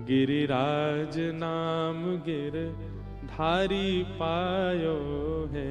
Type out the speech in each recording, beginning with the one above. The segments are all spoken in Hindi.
गिरिराज नाम गिर धारी पायो है,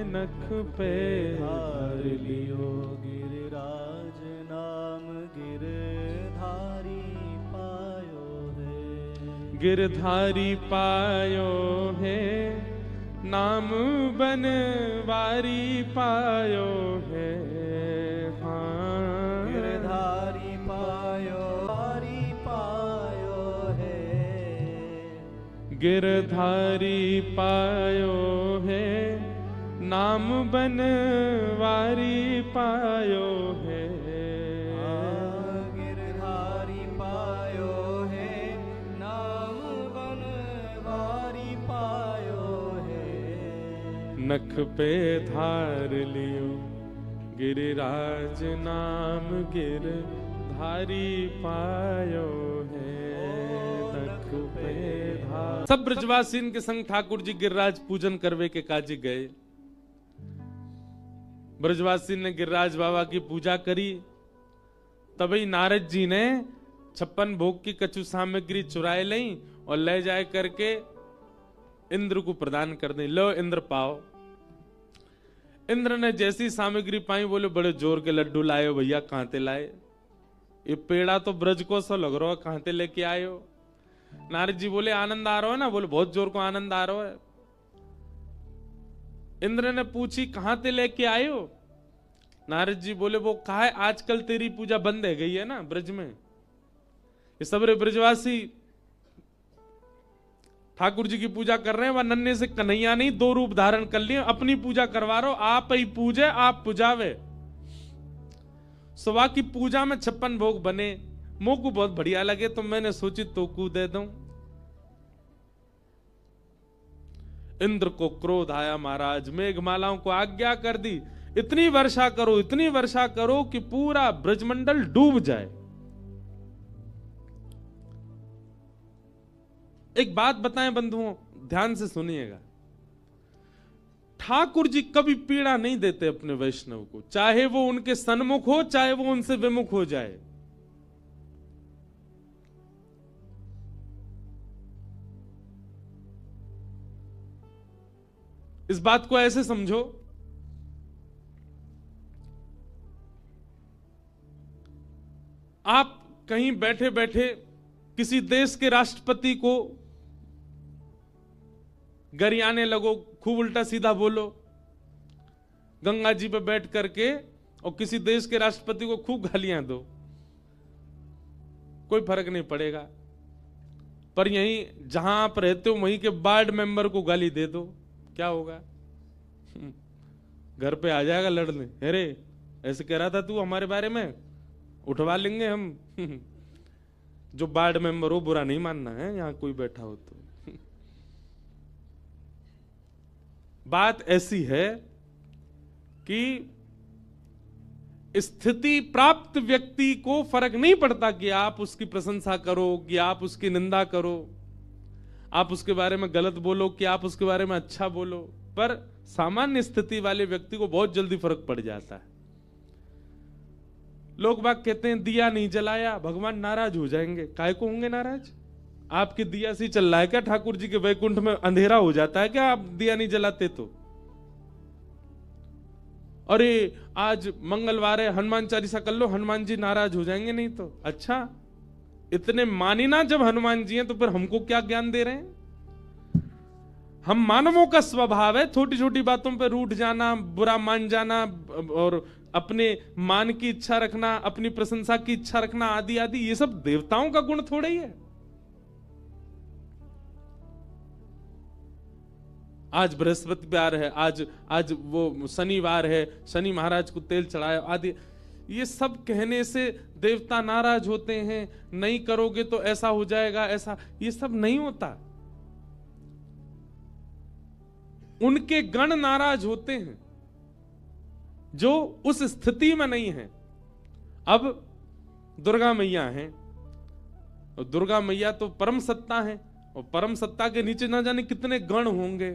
नख पे हार लियो। गिरिराज नाम गिर धारी पायो है, गिरधारी पायो है, नाम बनवारी पायो है। हाँ, गिरधारी पायो, धारी पायो है, गिरधारी पायो है, नाम बनवारी पायो है। गिरधारी पायो है, नाम बनवारी पायो है। नख पे धार लियो, गिरिराज नाम गिर धारी पायो है, नख पे धार। सब ब्रजवासीन के संग ठाकुर जी गिरिराज पूजन करवे के काजी गए। ब्रजवासी ने गिरिराज बाबा की पूजा करी। तभी नारद जी ने 56 भोग की कछु सामग्री चुराए ली और ले जाए करके इंद्र को प्रदान कर दी। लो इंद्र पाओ। इंद्र ने जैसी सामग्री पाई बोले बड़े जोर के लड्डू लाए हो भैया, कहां ते लाए? ये पेड़ा तो ब्रज को सो लग रहा है, कहां ते लेके आए हो? नारद जी बोले आनंद आ रहा है ना? बोले बहुत जोर को आनंद आ रहा है। इंद्र ने पूछी कहां ते लेके आए हो? नारद जी बोले वो कहा है आजकल तेरी पूजा बंद है गई है ना ब्रज में। ये सब ब्रजवासी ठाकुर जी की पूजा कर रहे हैं। वह नन्हे से कन्हैया नहीं, 2 रूप धारण कर लिए, अपनी पूजा करवा रहे हो। आप ही पूजे आप पुजावे। सुबह की पूजा में 56 भोग बने, मुंह को बहुत बढ़िया लगे तो मैंने सोची तो को दे दूं। इंद्र को क्रोध आया, महाराज मेघमालाओं को आज्ञा कर दी इतनी वर्षा करो, इतनी वर्षा करो कि पूरा ब्रजमंडल डूब जाए। एक बात बताएं बंधुओं, ध्यान से सुनिएगा। ठाकुर जी कभी पीड़ा नहीं देते अपने वैष्णव को, चाहे वो उनके सन्मुख हो चाहे वो उनसे विमुख हो जाए। इस बात को ऐसे समझो, आप कहीं बैठे बैठे किसी देश के राष्ट्रपति को गरियाने लगो, खूब उल्टा सीधा बोलो गंगा जी पे बैठ करके, और किसी देश के राष्ट्रपति को खूब गालियां दो, कोई फर्क नहीं पड़ेगा। पर यहीं जहां आप रहते हो वहीं के वार्ड मेंबर को गाली दे दो, क्या होगा? घर पे आ जाएगा लड़ने, अरे ऐसे कह रहा था तू हमारे बारे में, उठवा लेंगे हम। जो वार्ड मेंबर हो बुरा नहीं मानना है, यहां कोई बैठा हो तो। बात ऐसी है कि स्थिति प्राप्त व्यक्ति को फर्क नहीं पड़ता कि आप उसकी प्रशंसा करो कि आप उसकी निंदा करो, आप उसके बारे में गलत बोलो कि आप उसके बारे में अच्छा बोलो, पर सामान्य स्थिति वाले व्यक्ति को बहुत जल्दी फर्क पड़ जाता है। लोग बाग कहते हैं दिया नहीं जलाया भगवान नाराज हो जाएंगे। काय को होंगे नाराज? आपके दिया से चल रहा है क्या? ठाकुर जी के वैकुंठ में अंधेरा हो जाता है क्या आप दिया नहीं जलाते तो? अरे आज मंगलवार है, हनुमान चालीसा कर लो, हनुमान जी नाराज हो जाएंगे नहीं तो। अच्छा, इतने मानी ना जब हनुमान जी हैं तो फिर हमको क्या ज्ञान दे रहे हैं? हम मानवों का स्वभाव है छोटी छोटी बातों पर रूठ जाना, बुरा मान जाना, और अपने मान की इच्छा रखना, अपनी प्रशंसा की इच्छा रखना, आदि आदि। ये सब देवताओं का गुण थोड़ा ही है। आज बृहस्पतिवार है, आज वो शनिवार है, शनि महाराज को तेल चढ़ाया आदि। ये सब कहने से देवता नाराज होते हैं, नहीं करोगे तो ऐसा हो जाएगा, ऐसा। ये सब नहीं होता। उनके गण नाराज होते हैं जो उस स्थिति में नहीं है। अब दुर्गा मैया हैं, और दुर्गा मैया तो परम सत्ता है, और परम सत्ता के नीचे ना जाने कितने गण होंगे।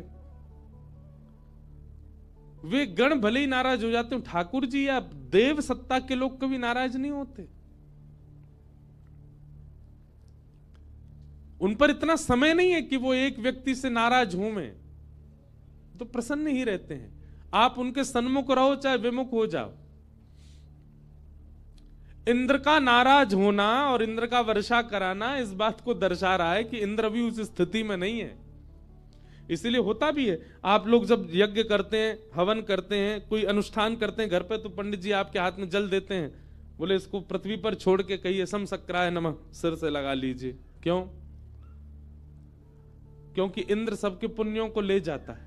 वे गण भले ही नाराज हो जाते हो, ठाकुर जी या देव सत्ता के लोग कभी नाराज नहीं होते। उन पर इतना समय नहीं है कि वो एक व्यक्ति से नाराज हूं मैं, तो प्रसन्न ही रहते हैं। आप उनके सन्मुख रहो चाहे विमुख हो जाओ। इंद्र का नाराज होना और इंद्र का वर्षा कराना इस बात को दर्शा रहा है कि इंद्र भी उस स्थिति में नहीं है। इसीलिए होता भी है, आप लोग जब यज्ञ करते हैं, हवन करते हैं, कोई अनुष्ठान करते हैं घर पे, तो पंडित जी आपके हाथ में जल देते हैं, बोले इसको पृथ्वी पर छोड़ के कहिए सम सक्राय नमः, सिर से लगा लीजिए। क्यों? क्योंकि इंद्र सबके पुण्यों को ले जाता है।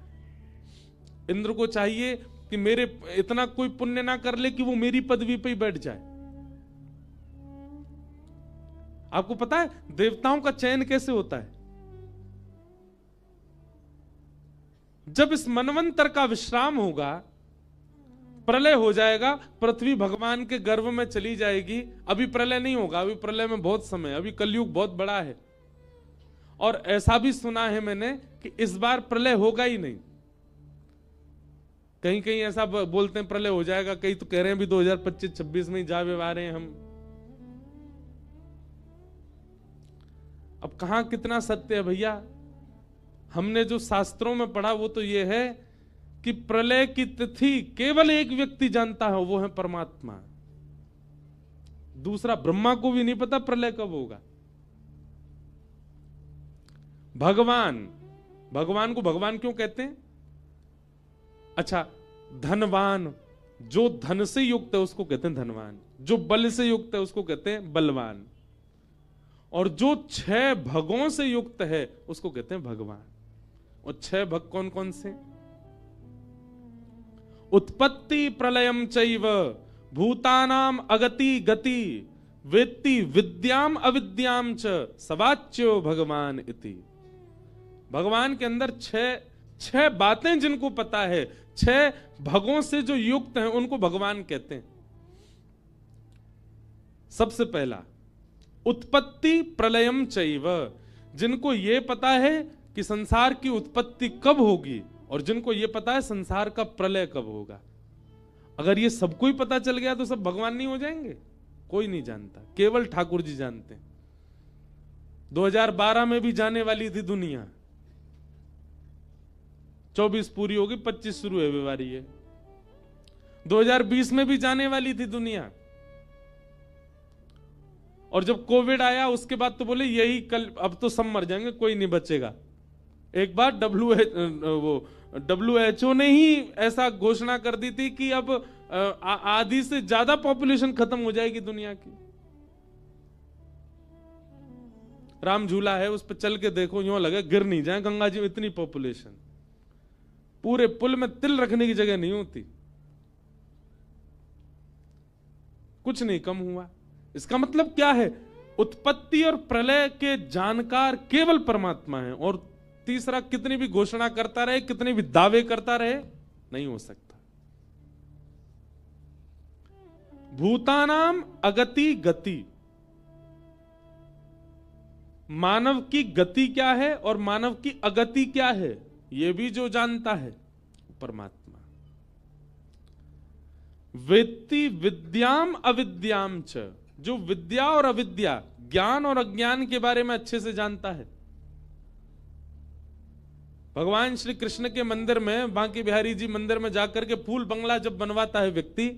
इंद्र को चाहिए कि मेरे इतना कोई पुण्य ना कर ले कि वो मेरी पदवी पे ही बैठ जाए। आपको पता है देवताओं का चयन कैसे होता है? जब इस मनवंतर का विश्राम होगा, प्रलय हो जाएगा, पृथ्वी भगवान के गर्भ में चली जाएगी। अभी प्रलय नहीं होगा, अभी प्रलय में बहुत समय, अभी कलयुग बहुत बड़ा है। और ऐसा भी सुना है मैंने कि इस बार प्रलय होगा ही नहीं। कहीं कहीं ऐसा बोलते हैं प्रलय हो जाएगा, कई तो कह रहे हैं भी 2025-26 में ही जा व्यवहार हैं हम। अब कहां कितना सत्य है भैया? हमने जो शास्त्रों में पढ़ा वो तो ये है कि प्रलय की तिथि केवल एक व्यक्ति जानता है, वो है परमात्मा। दूसरा ब्रह्मा को भी नहीं पता प्रलय कब होगा। भगवान को भगवान क्यों कहते हैं? अच्छा, धनवान, जो धन से युक्त है उसको कहते हैं धनवान, जो बल से युक्त है उसको कहते हैं बलवान, और जो 6 भगों से युक्त है उसको कहते हैं भगवान। और 6 भग कौन कौन से? उत्पत्ति प्रलयम चैव भूतानाम अगति गति वेत्ति विद्याम अविद्याम च सवाच्यो भगवान इति। भगवान के अंदर 6 बातें जिनको पता है, 6 भगों से जो युक्त हैं उनको भगवान कहते हैं। सबसे पहला उत्पत्ति प्रलयम चैव, जिनको यह पता है कि संसार की उत्पत्ति कब होगी और जिनको यह पता है संसार का प्रलय कब होगा। अगर ये सबको ही पता चल गया तो सब भगवान नहीं हो जाएंगे? कोई नहीं जानता, केवल ठाकुर जी जानते हैं। 2012 में भी जाने वाली थी दुनिया, 24 पूरी होगी, 25 शुरू है बीमारी है। 2020 में भी जाने वाली थी दुनिया, और जब कोविड आया उसके बाद तो बोले यही कल, अब तो सब मर जाएंगे, कोई नहीं बचेगा। एक बार WHO ने ही ऐसा घोषणा कर दी थी कि अब आधी से ज्यादा पॉपुलेशन खत्म हो जाएगी दुनिया की। राम झूला है, उस पर चल के देखो, यूं लगे गिर नहीं जाए गंगा जी, इतनी पॉपुलेशन, पूरे पुल में तिल रखने की जगह नहीं होती। कुछ नहीं कम हुआ। इसका मतलब क्या है? उत्पत्ति और प्रलय के जानकार केवल परमात्मा है। और तीसरा, कितनी भी घोषणा करता रहे, कितने भी दावे करता रहे, नहीं हो सकता। भूतानाम अगति गति, मानव की गति क्या है और मानव की अगति क्या है, यह भी जो जानता है परमात्मा। वेत्ति विद्याम अविद्याम च, जो विद्या और अविद्या, ज्ञान और अज्ञान के बारे में अच्छे से जानता है। भगवान श्री कृष्ण के मंदिर में, बांके बिहारी जी मंदिर में जाकर के फूल बंगला जब बनवाता है व्यक्ति,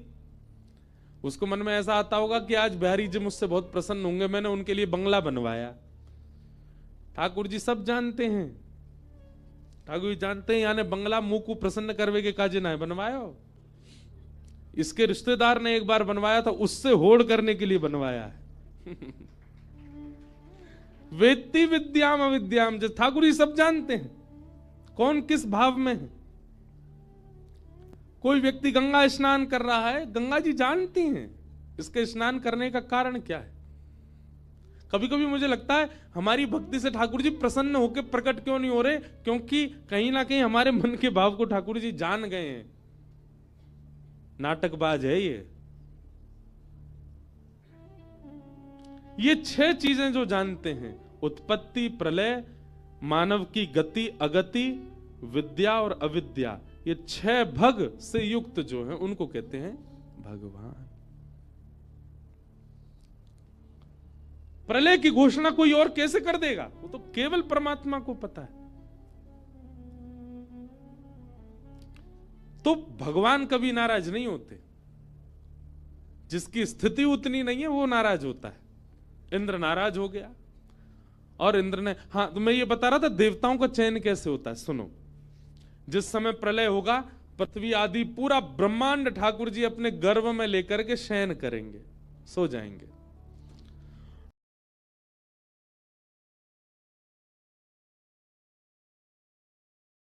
उसको मन में ऐसा आता होगा कि आज बिहारी जी मुझसे बहुत प्रसन्न होंगे, मैंने उनके लिए बंगला बनवाया। ठाकुर जी सब जानते हैं, ठाकुर जी जानते हैं यानी बंगला मुंह को प्रसन्न करवे के काजे ना बनवाया। इसके रिश्तेदार ने एक बार बनवाया था, उससे होड़ करने के लिए बनवाया है। वेत्ति विद्याम अविद्याम, जो ठाकुर जी सब जानते हैं कौन किस भाव में है। कोई व्यक्ति गंगा स्नान कर रहा है, गंगा जी जानती हैं इसके स्नान करने का कारण क्या है। कभी कभी मुझे लगता है हमारी भक्ति से ठाकुर जी प्रसन्न होकर प्रकट क्यों नहीं हो रहे, क्योंकि कहीं ना कहीं हमारे मन के भाव को ठाकुर जी जान गए हैं। नाटकबाज है ये 6 चीजें जो जानते हैं, उत्पत्ति प्रलय, मानव की गति अगति, विद्या और अविद्या, ये 6 भग से युक्त जो हैं उनको कहते हैं भगवान। प्रलय की घोषणा कोई और कैसे कर देगा? वो तो केवल परमात्मा को पता है। तो भगवान कभी नाराज नहीं होते, जिसकी स्थिति उतनी नहीं है वो नाराज होता है। इंद्र नाराज हो गया और इंद्र ने, हाँ तो मैं ये बता रहा था देवताओं का चयन कैसे होता है, सुनो। जिस समय प्रलय होगा, पृथ्वी आदि पूरा ब्रह्मांड ठाकुर जी अपने गर्भ में लेकर के शयन करेंगे, सो जाएंगे।